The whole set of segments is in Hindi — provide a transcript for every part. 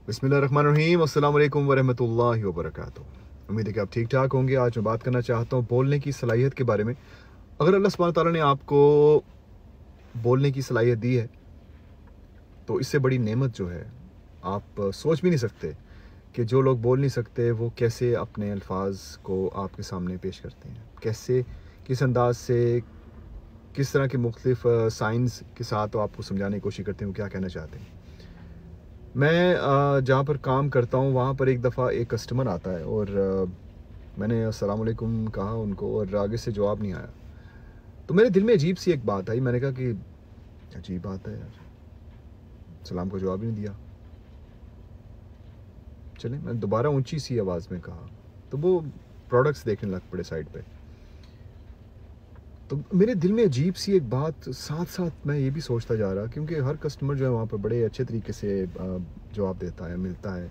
बिस्मिल्लाहिर्रहमानिर्रहीम, अस्सलाम वालेकुम वरहमतुल्लाहि वबरकातुहू। उम्मीद है कि आप ठीक ठाक होंगे। आज मैं बात करना चाहता हूँ बोलने की सलाहियत के बारे में। अगर अल्लाह सुब्हान ताला ने आपको बोलने की सलाहियत दी है तो इससे बड़ी नेमत जो है आप सोच भी नहीं सकते कि जो लोग बोल नहीं सकते वो कैसे अपने अल्फाज को आपके सामने पेश करते हैं, कैसे किस अंदाज से किस तरह के मुख्तलिफ साइंस के साथ वो आपको समझाने की कोशिश करते हैं वो क्या कहना चाहते हैं। मैं जहाँ पर काम करता हूँ वहाँ पर एक दफ़ा एक कस्टमर आता है और मैंने अस्सलाम वालेकुम कहा उनको और आगे से जवाब नहीं आया। तो मेरे दिल में अजीब सी एक बात आई। मैंने कहा कि अजीब बात है यार, सलाम का जवाब ही नहीं दिया। चले मैंने दोबारा ऊंची सी आवाज़ में कहा तो वो प्रोडक्ट्स देखने लग पड़े साइड पे। तो मेरे दिल में अजीब सी एक बात, साथ साथ मैं ये भी सोचता जा रहा क्योंकि हर कस्टमर जो है वहाँ पर बड़े अच्छे तरीके से जवाब देता है, मिलता है।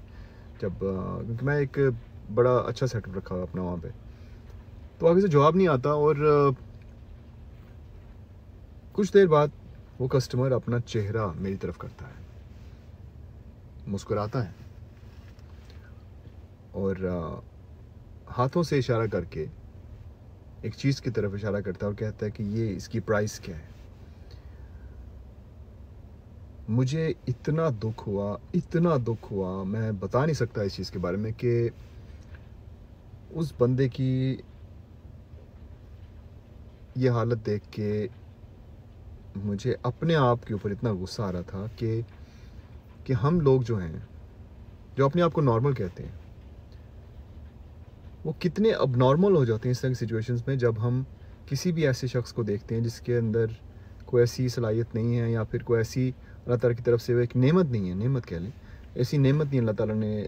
जब क्योंकि मैं एक बड़ा अच्छा सेटअप रखा हुआ अपना वहाँ पे, तो आगे से जवाब नहीं आता और कुछ देर बाद वो कस्टमर अपना चेहरा मेरी तरफ करता है, मुस्कुराता है और हाथों से इशारा करके एक चीज़ की तरफ इशारा करता है और कहता है कि ये इसकी प्राइस क्या है। मुझे इतना दुख हुआ, इतना दुख हुआ, मैं बता नहीं सकता इस चीज़ के बारे में कि उस बंदे की ये हालत देख के मुझे अपने आप के ऊपर इतना गुस्सा आ रहा था कि हम लोग जो हैं, जो अपने आप को नॉर्मल कहते हैं, वो कितने अबनॉर्मल हो जाते हैं इस तरह की सिचुएशंस में जब हम किसी भी ऐसे शख्स को देखते हैं जिसके अंदर कोई ऐसी सलाहियत नहीं है या फिर कोई ऐसी अल्लाह ताला की तरफ से वो एक नेमत नहीं है, नेमत कह लें, ऐसी नेमत नहीं अल्लाह ताला ने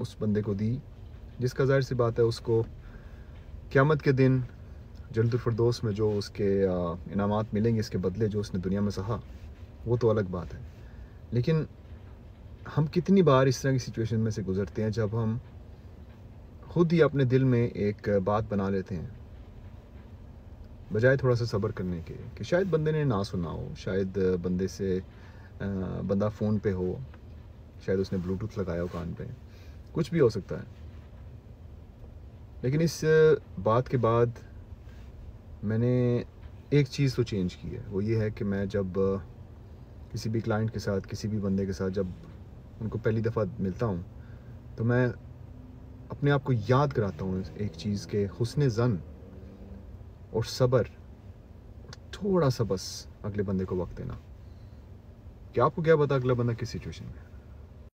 उस बंदे को दी जिसका ज़ाहिर सी बात है उसको क़यामत के दिन जन्नतुल फिरदौस में जो उसके इनामात मिलेंगे इसके बदले जो उसने दुनिया में सहा, वो तो अलग बात है। लेकिन हम कितनी बार इस तरह की सिचुएशन में से गुज़रते हैं जब हम खुद ही अपने दिल में एक बात बना लेते हैं बजाय थोड़ा सा सब्र करने के कि शायद बंदे ने ना सुना हो, शायद बंदे से बंदा फ़ोन पे हो, शायद उसने ब्लूटूथ लगाया हो कान पे, कुछ भी हो सकता है। लेकिन इस बात के बाद मैंने एक चीज़ तो चेंज की है, वो ये है कि मैं जब किसी भी क्लाइंट के साथ, किसी भी बंदे के साथ जब उनको पहली दफ़ा मिलता हूँ तो मैं अपने आप को याद कराता हूँ एक चीज़ के हुस्न ज़न और सब्र, थोड़ा सा बस अगले बंदे को वक्त देना। क्या आपको क्या पता अगला बंदा किस सिचुएशन में है।